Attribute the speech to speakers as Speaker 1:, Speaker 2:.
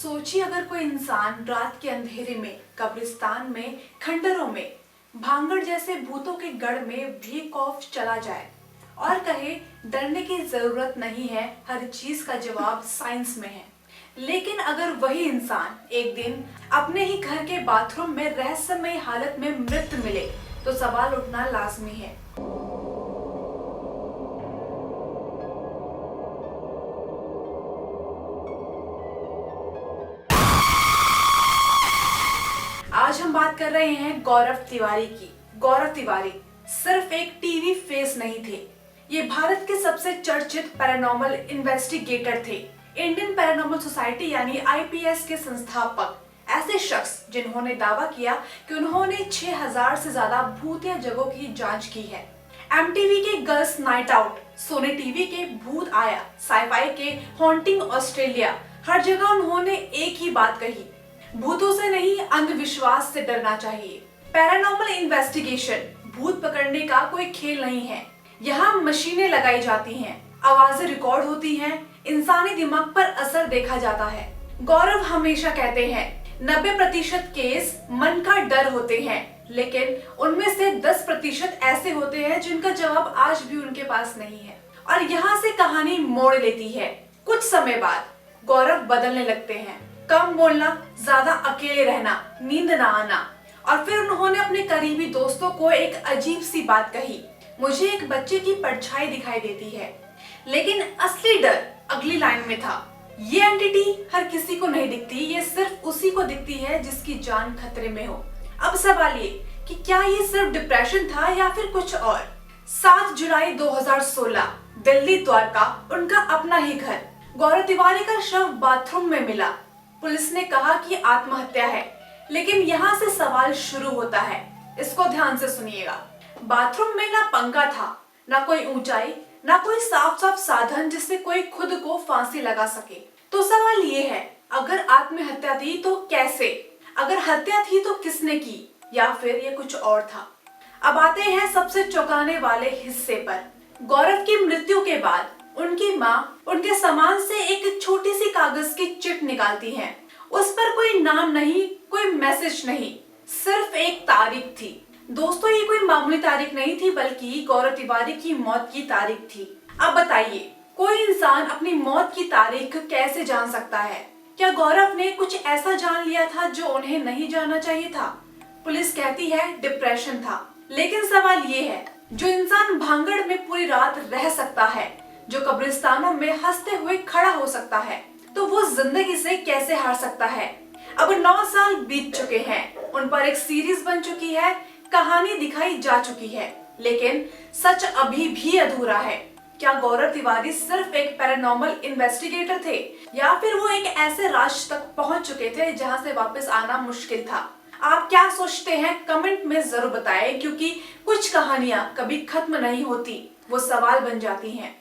Speaker 1: सोचिए अगर कोई इंसान रात के अंधेरे में, कब्रिस्तान में, खंडरों में, भांगड़ जैसे भूतों के गढ़ में भी खौफ चला जाए और कहे डरने की जरूरत नहीं है, हर चीज का जवाब साइंस में है। लेकिन अगर वही इंसान एक दिन अपने ही घर के बाथरूम में रहस्यमय हालत में मृत मिले तो सवाल उठना लाजमी है। आज हम बात कर रहे हैं गौरव तिवारी की। गौरव तिवारी सिर्फ एक टीवी फेस नहीं थे, ये भारत के सबसे चर्चित पैरानॉर्मल इन्वेस्टिगेटर थे। इंडियन पैरानॉर्मल सोसाइटी यानी आईपीएस के संस्थापक, ऐसे शख्स जिन्होंने दावा किया कि उन्होंने 6000 से ज्यादा भूतिया जगहों की जांच की है। एमटीवी के girls night out, Sony TV के भूत आया, साई-फाई के हॉन्टिंग ऑस्ट्रेलिया, हर जगह उन्होंने एक ही बात कही, भूतों से नहीं अंधविश्वास से डरना चाहिए। पैरानॉर्मल इन्वेस्टिगेशन भूत पकड़ने का कोई खेल नहीं है। यहाँ मशीनें लगाई जाती हैं, आवाजें रिकॉर्ड होती हैं, इंसानी दिमाग पर असर देखा जाता है। गौरव हमेशा कहते हैं 90% केस मन का डर होते हैं, लेकिन उनमें से 10% ऐसे होते हैं जिनका जवाब आज भी उनके पास नहीं है। और यहाँ से कहानी मोड़ लेती है। कुछ समय बाद गौरव बदलने लगते हैं, कम बोलना, ज्यादा अकेले रहना, नींद ना आना। और फिर उन्होंने अपने करीबी दोस्तों को एक अजीब सी बात कही, मुझे एक बच्चे की परछाई दिखाई देती है। लेकिन असली डर अगली लाइन में था, ये एंटिटी हर किसी को नहीं दिखती, ये सिर्फ उसी को दिखती है जिसकी जान खतरे में हो। अब सवाल ये कि क्या ये सिर्फ डिप्रेशन था या फिर कुछ और। 7 जुलाई 2016 दिल्ली द्वारका, उनका अपना ही घर। गौरव तिवारी का शव बाथरूम में मिला। पुलिस ने कहा कि आत्महत्या है, लेकिन यहाँ से सवाल शुरू होता है। इसको ध्यान से सुनिएगा। बाथरूम में ना पंखा था, ना कोई ऊंचाई, ना कोई साफ साधन जिससे कोई खुद को फांसी लगा सके। तो सवाल ये है, अगर आत्महत्या थी तो कैसे, अगर हत्या थी तो किसने की, या फिर ये कुछ और था। अब आते हैं सबसे चौंकाने वाले हिस्से पर। गौरव की मृत्यु के बाद उनकी माँ उनके सामान से एक छोटी सी कागज की चिट निकालती हैं। उस पर कोई नाम नहीं, कोई मैसेज नहीं, सिर्फ एक तारीख थी। दोस्तों, ये कोई मामूली तारीख नहीं थी, बल्कि गौरव तिवारी की मौत की तारीख थी। अब बताइए, कोई इंसान अपनी मौत की तारीख कैसे जान सकता है? क्या गौरव ने कुछ ऐसा जान लिया था जो उन्हें नहीं जानना चाहिए था? पुलिस कहती है डिप्रेशन था, लेकिन सवाल ये है, जो इंसान भांगड़ में पूरी रात रह सकता है, जो कब्रिस्तानों में हंसते हुए खड़ा हो सकता है, तो वो जिंदगी से कैसे हार सकता है? अब 9 साल बीत चुके हैं, उन पर एक सीरीज बन चुकी है, कहानी दिखाई जा चुकी है, लेकिन सच अभी भी अधूरा है। क्या गौरव तिवारी सिर्फ एक पैरानॉर्मल इन्वेस्टिगेटर थे, या फिर वो एक ऐसे राज तक पहुंच चुके थे जहां से वापस आना मुश्किल था? आप क्या सोचते हैं कमेंट में जरूर बताएं, क्योंकि कुछ कहानियां कभी खत्म नहीं होती, वो सवाल बन जाती हैं।